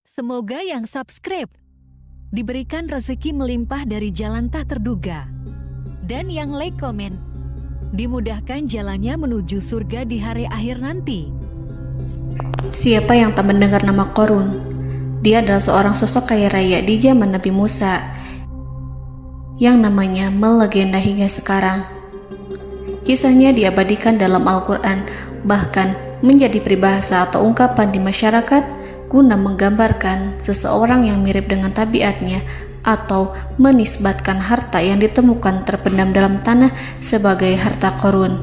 Semoga yang subscribe diberikan rezeki melimpah dari jalan tak terduga. Dan yang like komen, dimudahkan jalannya menuju surga di hari akhir nanti. Siapa yang tak mendengar nama Qorun? Dia adalah seorang sosok kaya raya di zaman Nabi Musa yang namanya melegenda hingga sekarang. Kisahnya diabadikan dalam Al-Quran, bahkan menjadi peribahasa atau ungkapan di masyarakat guna menggambarkan seseorang yang mirip dengan tabiatnya atau menisbatkan harta yang ditemukan terpendam dalam tanah sebagai harta Qorun.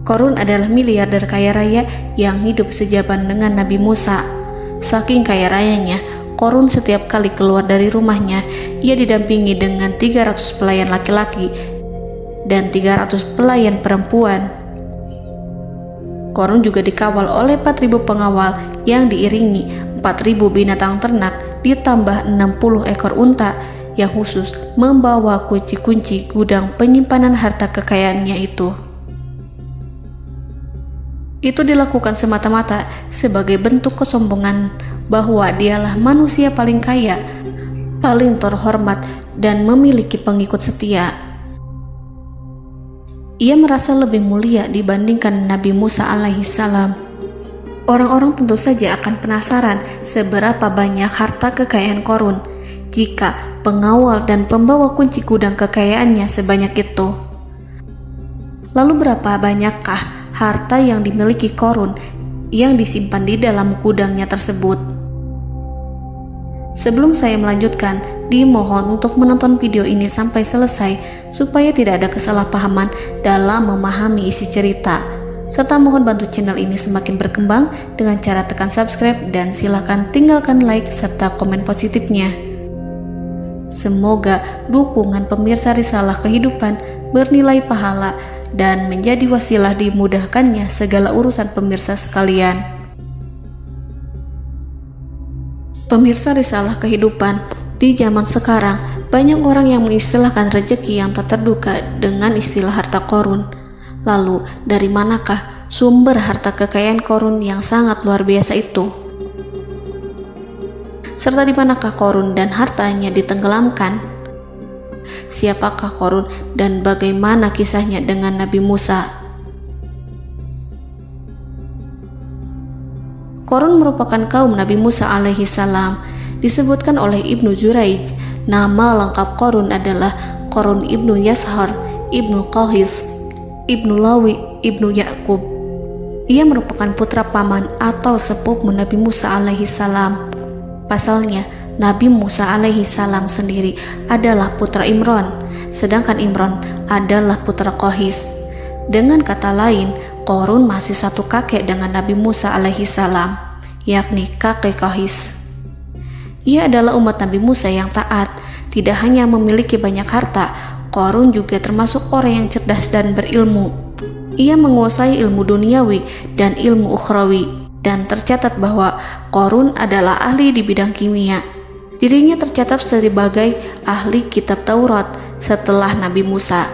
Qorun adalah miliarder kaya raya yang hidup sejaman dengan Nabi Musa. Saking kaya rayanya, Qorun setiap kali keluar dari rumahnya, ia didampingi dengan 300 pelayan laki-laki dan 300 pelayan perempuan. Qorun juga dikawal oleh 4.000 pengawal yang diiringi 4.000 binatang ternak ditambah 60 ekor unta yang khusus membawa kunci-kunci gudang penyimpanan harta kekayaannya itu. Itu dilakukan semata-mata sebagai bentuk kesombongan bahwa dialah manusia paling kaya, paling terhormat, dan memiliki pengikut setia. Ia merasa lebih mulia dibandingkan Nabi Musa alaihissalam. Orang-orang tentu saja akan penasaran seberapa banyak harta kekayaan Qorun jika pengawal dan pembawa kunci gudang kekayaannya sebanyak itu. Lalu berapa banyakkah harta yang dimiliki Qorun yang disimpan di dalam gudangnya tersebut? Sebelum saya melanjutkan, dimohon untuk menonton video ini sampai selesai supaya tidak ada kesalahpahaman dalam memahami isi cerita, serta mohon bantu channel ini semakin berkembang dengan cara tekan subscribe dan silakan tinggalkan like serta komen positifnya. Semoga dukungan pemirsa Risalah Kehidupan bernilai pahala dan menjadi wasilah dimudahkannya segala urusan pemirsa sekalian. Pemirsa Risalah Kehidupan, di zaman sekarang banyak orang yang mengistilahkan rezeki yang tak terduga dengan istilah harta Qorun. Lalu dari manakah sumber harta kekayaan Qorun yang sangat luar biasa itu? Serta di manakah Qorun dan hartanya ditenggelamkan? Siapakah Qorun dan bagaimana kisahnya dengan Nabi Musa? Qorun merupakan kaum Nabi Musa alaihissalam. Disebutkan oleh Ibnu Jurayj, nama lengkap Qorun adalah Qorun ibnu Yashar, ibnu Qahis, ibnu Lawi, ibnu Yakub. Ia merupakan putra paman atau sepupu Nabi Musa alaihissalam. Pasalnya, Nabi Musa alaihissalam sendiri adalah putra Imran, sedangkan Imran adalah putra Qahis. Dengan kata lain, Qorun masih satu kakek dengan Nabi Musa alaihissalam, yakni kakek Qahis. Ia adalah umat Nabi Musa yang taat. Tidak hanya memiliki banyak harta, Qorun juga termasuk orang yang cerdas dan berilmu. Ia menguasai ilmu duniawi dan ilmu ukhrawi, dan tercatat bahwa Qorun adalah ahli di bidang kimia. Dirinya tercatat sebagai ahli kitab Taurat setelah Nabi Musa.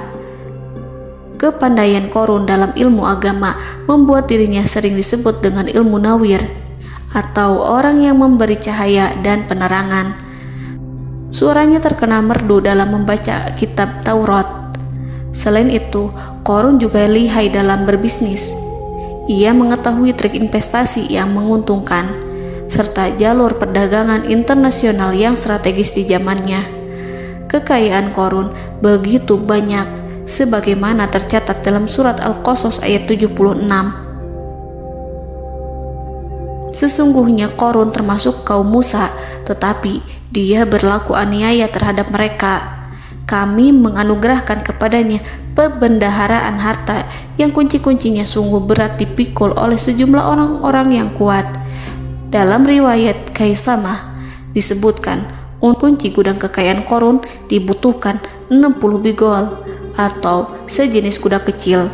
Kepandaian Qorun dalam ilmu agama membuat dirinya sering disebut dengan ilmu nawir, atau orang yang memberi cahaya dan penerangan. Suaranya terkenal merdu dalam membaca kitab Taurat. Selain itu, Qorun juga lihai dalam berbisnis. Ia mengetahui trik investasi yang menguntungkan, serta jalur perdagangan internasional yang strategis di zamannya. Kekayaan Qorun begitu banyak, sebagaimana tercatat dalam surat Al-Qasas ayat 76. Sesungguhnya Qorun termasuk kaum Musa, tetapi dia berlaku aniaya terhadap mereka. Kami menganugerahkan kepadanya perbendaharaan harta yang kunci-kuncinya sungguh berat dipikul oleh sejumlah orang-orang yang kuat. Dalam riwayat Kaisamah disebutkan, kunci gudang kekayaan Qorun dibutuhkan 60 bigol atau sejenis kuda kecil.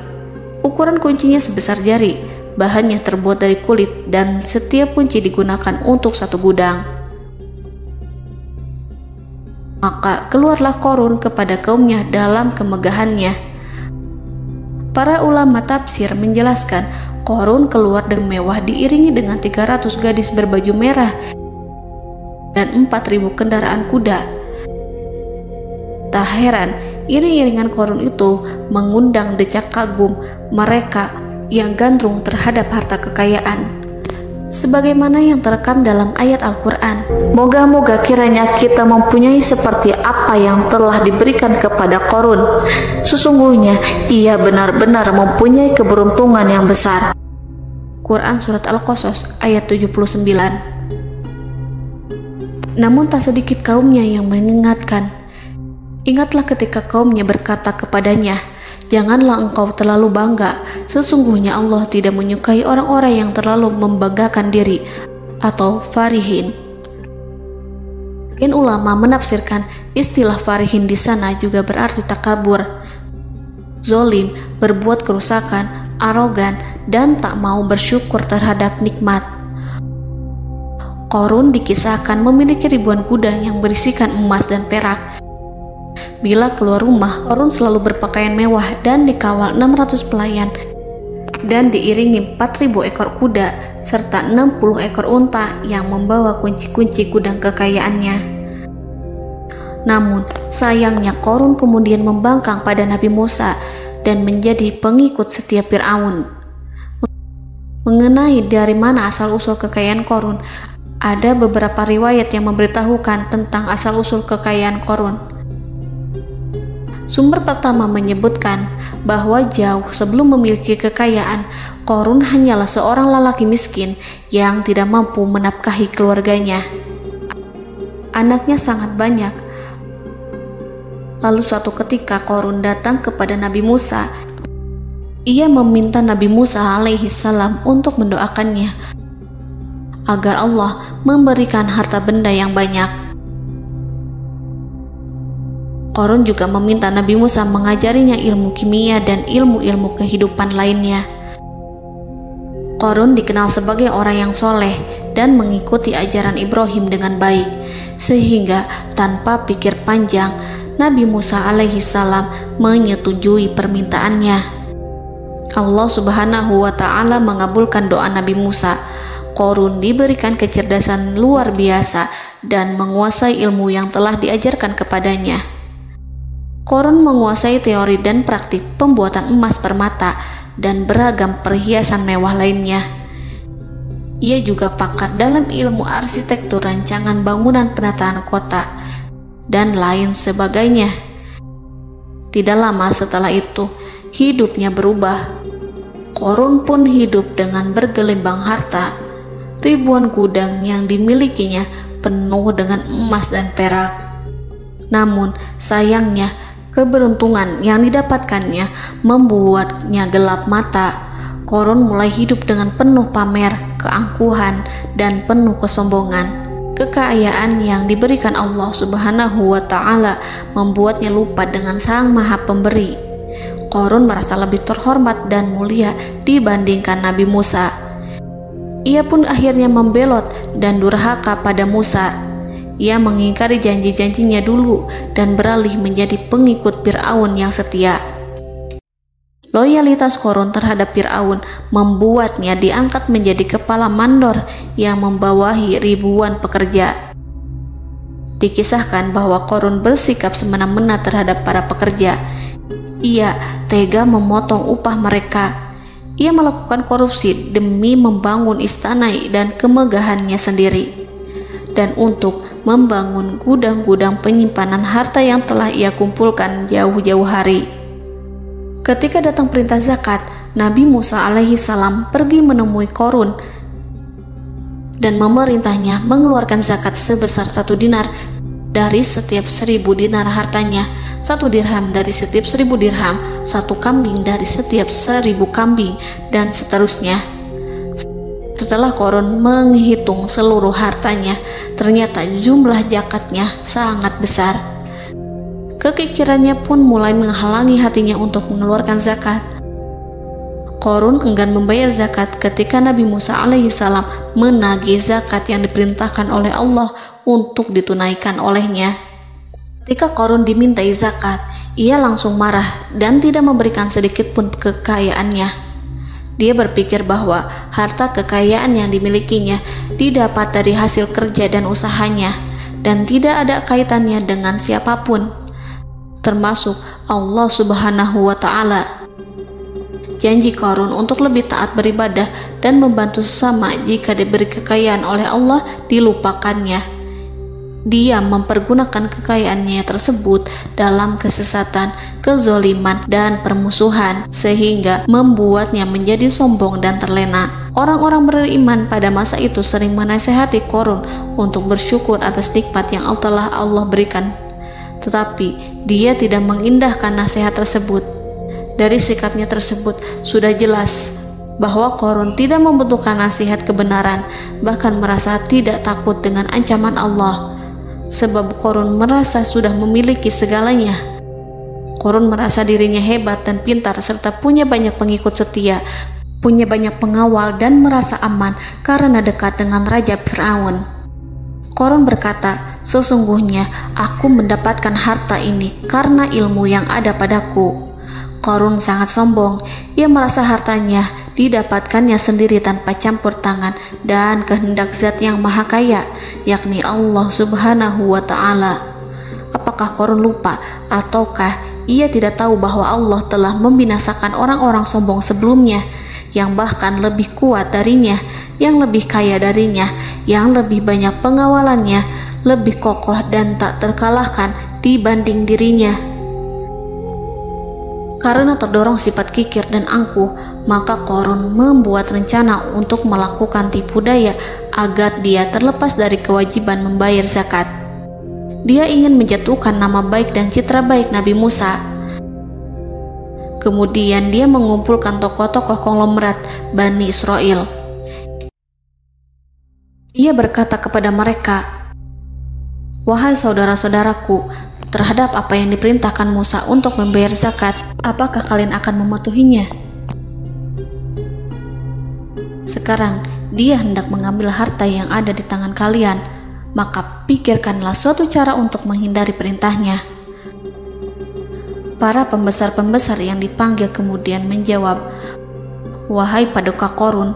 Ukuran kuncinya sebesar jari, bahannya terbuat dari kulit, dan setiap kunci digunakan untuk satu gudang. Maka keluarlah Qorun kepada kaumnya dalam kemegahannya. Para ulama tafsir menjelaskan Qarun keluar dengan mewah diiringi dengan 300 gadis berbaju merah dan 4.000 kendaraan kuda. Tak heran, iring-iringan Qarun itu mengundang decak kagum mereka yang gandrung terhadap harta kekayaan. Sebagaimana yang terekam dalam ayat Al-Quran, moga-moga kiranya kita mempunyai seperti apa yang telah diberikan kepada Qarun. Sesungguhnya ia benar-benar mempunyai keberuntungan yang besar. Quran Surat Al-Qasas ayat 79. Namun tak sedikit kaumnya yang mengingatkan. Ingatlah ketika kaumnya berkata kepadanya, janganlah engkau terlalu bangga, sesungguhnya Allah tidak menyukai orang-orang yang terlalu membanggakan diri atau farihin. Ulama menafsirkan istilah farihin di sana juga berarti takabur, zolim, berbuat kerusakan, arogan, dan tak mau bersyukur terhadap nikmat. Qarun dikisahkan memiliki ribuan kuda yang berisikan emas dan perak. Bila keluar rumah, Qarun selalu berpakaian mewah dan dikawal 600 pelayan dan diiringi 4.000 ekor kuda serta 60 ekor unta yang membawa kunci-kunci gudang kekayaannya. Namun, sayangnya Qarun kemudian membangkang pada Nabi Musa dan menjadi pengikut setia Fir'aun. Mengenai dari mana asal-usul kekayaan Qarun, ada beberapa riwayat yang memberitahukan tentang asal-usul kekayaan Qarun. Sumber pertama menyebutkan bahwa jauh sebelum memiliki kekayaan, Qarun hanyalah seorang lelaki miskin yang tidak mampu menafkahi keluarganya. Anaknya sangat banyak. Lalu suatu ketika Qarun datang kepada Nabi Musa. Ia meminta Nabi Musa alaihi salam untuk mendoakannya agar Allah memberikan harta benda yang banyak. Qarun juga meminta Nabi Musa mengajarinya ilmu kimia dan ilmu-ilmu kehidupan lainnya. Qarun dikenal sebagai orang yang soleh dan mengikuti ajaran Ibrahim dengan baik, sehingga tanpa pikir panjang, Nabi Musa alaihi salam menyetujui permintaannya. Allah Subhanahu wa ta'ala mengabulkan doa Nabi Musa. Qarun diberikan kecerdasan luar biasa dan menguasai ilmu yang telah diajarkan kepadanya. Qarun menguasai teori dan praktik pembuatan emas permata dan beragam perhiasan mewah lainnya. Ia juga pakar dalam ilmu arsitektur, rancangan bangunan, penataan kota, dan lain sebagainya. Tidak lama setelah itu, hidupnya berubah. Qarun pun hidup dengan bergelimbang harta. Ribuan gudang yang dimilikinya penuh dengan emas dan perak. Namun, sayangnya, keberuntungan yang didapatkannya membuatnya gelap mata. Qarun mulai hidup dengan penuh pamer, keangkuhan, dan penuh kesombongan. Kekayaan yang diberikan Allah Subhanahu wa ta'ala membuatnya lupa dengan Sang Maha Pemberi. Qarun merasa lebih terhormat dan mulia dibandingkan Nabi Musa. Ia pun akhirnya membelot dan durhaka pada Musa. Ia mengingkari janji-janjinya dulu dan beralih menjadi pengikut Fir'aun yang setia. Loyalitas Qarun terhadap Fir'aun membuatnya diangkat menjadi kepala mandor yang membawahi ribuan pekerja. Dikisahkan bahwa Qarun bersikap semena-mena terhadap para pekerja. Ia tega memotong upah mereka. Ia melakukan korupsi demi membangun istana dan kemegahannya sendiri, dan untuk membangun gudang-gudang penyimpanan harta yang telah ia kumpulkan jauh-jauh hari. Ketika datang perintah zakat, Nabi Musa alaihi salam pergi menemui Qarun dan memerintahnya mengeluarkan zakat sebesar 1 dinar dari setiap 1000 dinar hartanya, 1 dirham dari setiap 1000 dirham, 1 kambing dari setiap 1000 kambing, dan seterusnya. Setelah Qarun menghitung seluruh hartanya, ternyata jumlah zakatnya sangat besar. Kekikirannya pun mulai menghalangi hatinya untuk mengeluarkan zakat. Qarun enggan membayar zakat ketika Nabi Musa alaihissalam menagih zakat yang diperintahkan oleh Allah untuk ditunaikan olehnya. Ketika Qarun dimintai zakat, ia langsung marah dan tidak memberikan sedikit pun kekayaannya. Dia berpikir bahwa harta kekayaan yang dimilikinya didapat dari hasil kerja dan usahanya, dan tidak ada kaitannya dengan siapapun, termasuk Allah Subhanahu wa Ta'ala. Janji Qarun untuk lebih taat beribadah dan membantu sesama jika diberi kekayaan oleh Allah dilupakannya. Dia mempergunakan kekayaannya tersebut dalam kesesatan, kezoliman, dan permusuhan, sehingga membuatnya menjadi sombong dan terlena. Orang-orang beriman pada masa itu sering menasihati Qarun untuk bersyukur atas nikmat yang telah Allah berikan, tetapi dia tidak mengindahkan nasihat tersebut. Dari sikapnya tersebut sudah jelas bahwa Qarun tidak membutuhkan nasihat kebenaran, bahkan merasa tidak takut dengan ancaman Allah. Sebab Qarun merasa sudah memiliki segalanya. Qarun merasa dirinya hebat dan pintar serta punya banyak pengikut setia, punya banyak pengawal dan merasa aman karena dekat dengan Raja Fir'aun. Qarun berkata, "Sesungguhnya aku mendapatkan harta ini karena ilmu yang ada padaku." Qarun sangat sombong. Ia merasa hartanya didapatkannya sendiri tanpa campur tangan dan kehendak Zat yang Maha Kaya, yakni Allah Subhanahu wa Ta'ala. Apakah Qarun lupa ataukah ia tidak tahu bahwa Allah telah membinasakan orang-orang sombong sebelumnya yang bahkan lebih kuat darinya, yang lebih kaya darinya, yang lebih banyak pengawalannya, lebih kokoh dan tak terkalahkan dibanding dirinya? Karena terdorong sifat kikir dan angkuh, maka Qarun membuat rencana untuk melakukan tipu daya agar dia terlepas dari kewajiban membayar zakat. Dia ingin menjatuhkan nama baik dan citra baik Nabi Musa. Kemudian dia mengumpulkan tokoh-tokoh konglomerat Bani Israel. Ia berkata kepada mereka, "Wahai saudara-saudaraku, terhadap apa yang diperintahkan Musa untuk membayar zakat, apakah kalian akan mematuhinya? Sekarang dia hendak mengambil harta yang ada di tangan kalian, maka pikirkanlah suatu cara untuk menghindari perintahnya." Para pembesar-pembesar yang dipanggil kemudian menjawab, "Wahai paduka Qarun,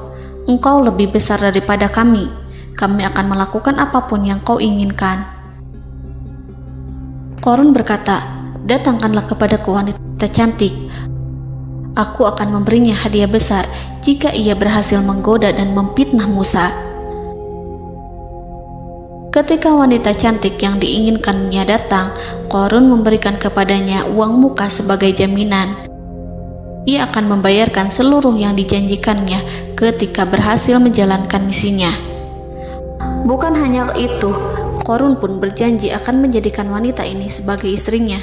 engkau lebih besar daripada kami. Kami akan melakukan apapun yang kau inginkan." Qarun berkata, "Datangkanlah kepadaku wanita cantik. Aku akan memberinya hadiah besar jika ia berhasil menggoda dan memfitnah Musa." Ketika wanita cantik yang diinginkannya datang, Qarun memberikan kepadanya uang muka sebagai jaminan. Ia akan membayarkan seluruh yang dijanjikannya ketika berhasil menjalankan misinya. Bukan hanya itu, Qarun pun berjanji akan menjadikan wanita ini sebagai istrinya.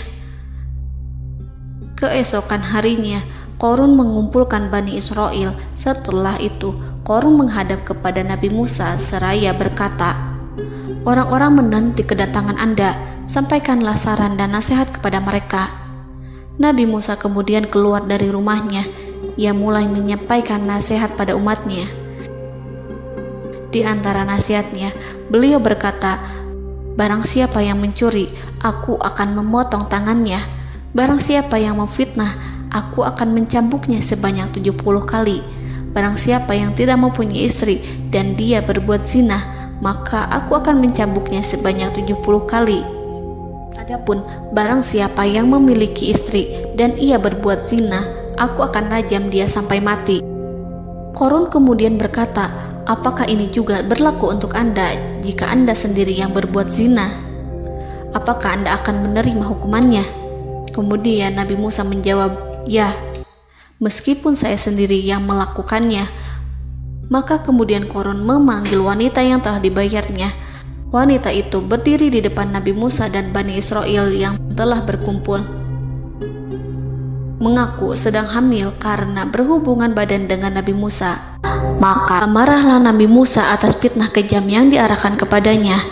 Keesokan harinya, Qarun mengumpulkan Bani Israel. Setelah itu, Qarun menghadap kepada Nabi Musa seraya berkata, "Orang-orang menanti kedatangan Anda, sampaikanlah saran dan nasihat kepada mereka." Nabi Musa kemudian keluar dari rumahnya. Ia mulai menyampaikan nasihat pada umatnya. Di antara nasihatnya, beliau berkata, "Barang siapa yang mencuri, aku akan memotong tangannya. Barang siapa yang memfitnah, aku akan mencambuknya sebanyak 70 kali. Barang siapa yang tidak mempunyai istri dan dia berbuat zina, maka aku akan mencambuknya sebanyak 70 kali. Adapun barang siapa yang memiliki istri dan ia berbuat zina, aku akan rajam dia sampai mati." Qarun kemudian berkata, "Apakah ini juga berlaku untuk Anda jika Anda sendiri yang berbuat zina? Apakah Anda akan menerima hukumannya?" Kemudian Nabi Musa menjawab, "Ya, meskipun saya sendiri yang melakukannya." Maka kemudian Qarun memanggil wanita yang telah dibayarnya. Wanita itu berdiri di depan Nabi Musa dan Bani Israel yang telah berkumpul, mengaku sedang hamil karena berhubungan badan dengan Nabi Musa. Maka marahlah Nabi Musa atas fitnah kejam yang diarahkan kepadanya.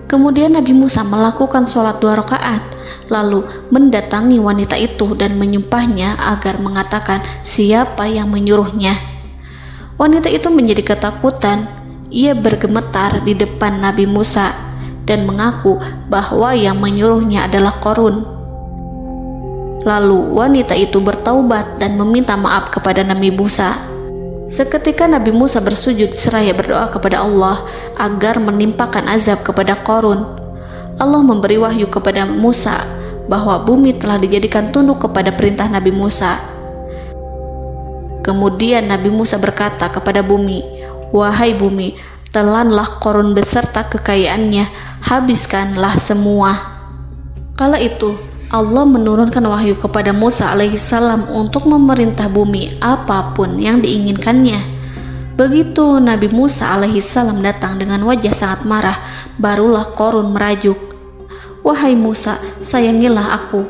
Kemudian Nabi Musa melakukan sholat 2 rakaat, lalu mendatangi wanita itu dan menyumpahnya agar mengatakan siapa yang menyuruhnya. Wanita itu menjadi ketakutan. Ia bergemetar di depan Nabi Musa dan mengaku bahwa yang menyuruhnya adalah Qarun. Lalu wanita itu bertaubat dan meminta maaf kepada Nabi Musa. Seketika Nabi Musa bersujud seraya berdoa kepada Allah agar menimpakan azab kepada Qarun. Allah memberi wahyu kepada Musa bahwa bumi telah dijadikan tunduk kepada perintah Nabi Musa. Kemudian Nabi Musa berkata kepada bumi, "Wahai bumi, telanlah Qarun beserta kekayaannya, habiskanlah semua." Kala itu Allah menurunkan wahyu kepada Musa alaihissalam untuk memerintah bumi apapun yang diinginkannya. Begitu Nabi Musa alaihissalam datang dengan wajah sangat marah, barulah Qarun merajuk, "Wahai Musa, sayangilah aku."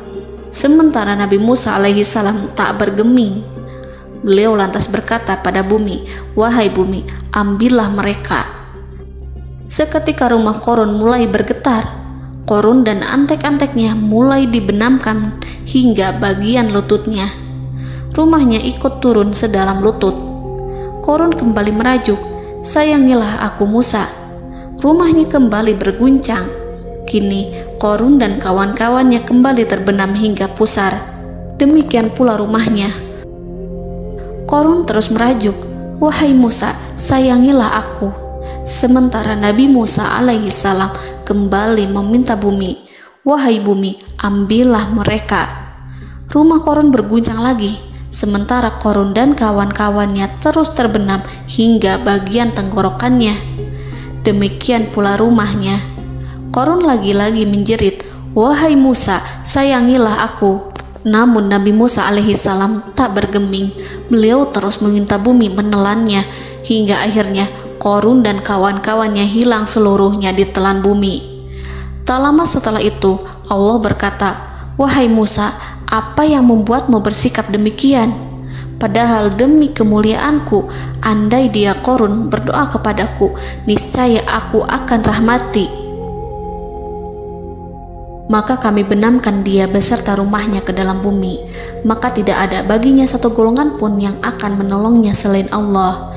Sementara Nabi Musa alaihissalam tak bergeming. Beliau lantas berkata pada bumi, "Wahai bumi, ambillah mereka." Seketika rumah Qarun mulai bergetar. Qarun dan antek-anteknya mulai dibenamkan hingga bagian lututnya. Rumahnya ikut turun sedalam lutut. Qarun kembali merajuk, "Sayangilah aku Musa." Rumahnya kembali berguncang. Kini Qarun dan kawan-kawannya kembali terbenam hingga pusar. Demikian pula rumahnya. Qarun terus merajuk, "Wahai Musa, sayangilah aku." Sementara Nabi Musa alaihissalam kembali meminta bumi, "Wahai bumi, ambillah mereka." Rumah Qarun berguncang lagi, sementara Qarun dan kawan-kawannya terus terbenam hingga bagian tenggorokannya. Demikian pula rumahnya. Qarun lagi-lagi menjerit, "Wahai Musa, sayangilah aku." Namun Nabi Musa alaihissalam tak bergeming. Beliau terus meminta bumi menelannya hingga akhirnya Qarun dan kawan-kawannya hilang seluruhnya ditelan bumi. Tak lama setelah itu Allah berkata, "Wahai Musa, apa yang membuatmu bersikap demikian? Padahal demi kemuliaanku, andai dia Qarun berdoa kepadaku, niscaya aku akan rahmati. Maka kami benamkan dia beserta rumahnya ke dalam bumi, maka tidak ada baginya satu golongan pun yang akan menolongnya selain Allah,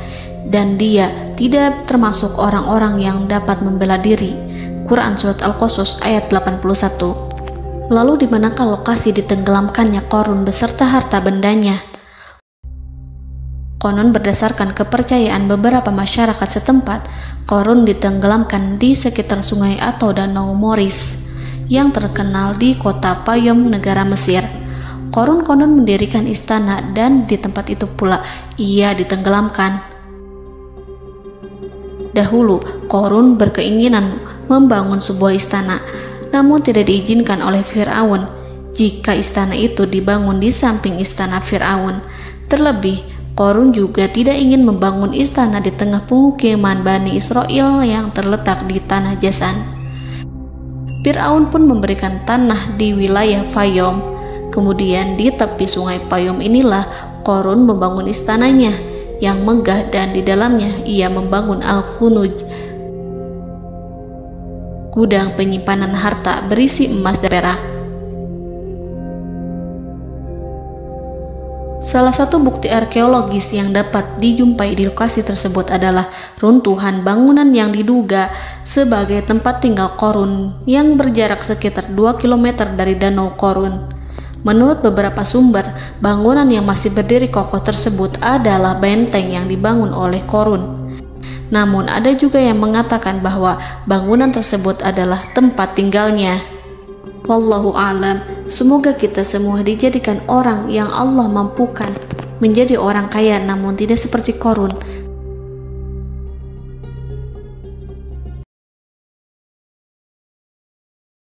dan dia tidak termasuk orang-orang yang dapat membela diri." Quran Surat Al-Qasas ayat 81. Lalu di manakah lokasi ditenggelamkannya Qarun beserta harta bendanya? Konon berdasarkan kepercayaan beberapa masyarakat setempat, Qarun ditenggelamkan di sekitar sungai atau danau Moris yang terkenal di kota Payom, negara Mesir. Qarun konon mendirikan istana dan di tempat itu pula ia ditenggelamkan. Dahulu, Qarun berkeinginan membangun sebuah istana, namun tidak diizinkan oleh Fir'aun jika istana itu dibangun di samping istana Fir'aun. Terlebih, Qarun juga tidak ingin membangun istana di tengah pemukiman Bani Israel yang terletak di tanah Jasan. Fir'aun pun memberikan tanah di wilayah Fayom. Kemudian di tepi sungai Payom inilah Qarun membangun istananya yang megah, dan di dalamnya ia membangun Al-Khunuj, gudang penyimpanan harta berisi emas dan perak. Salah satu bukti arkeologis yang dapat dijumpai di lokasi tersebut adalah runtuhan bangunan yang diduga sebagai tempat tinggal Qarun yang berjarak sekitar 2 km dari Danau Qarun. Menurut beberapa sumber, bangunan yang masih berdiri kokoh tersebut adalah benteng yang dibangun oleh Qarun. Namun ada juga yang mengatakan bahwa bangunan tersebut adalah tempat tinggalnya. Wallahu a'lam. Semoga kita semua dijadikan orang yang Allah mampukan menjadi orang kaya namun tidak seperti Qarun,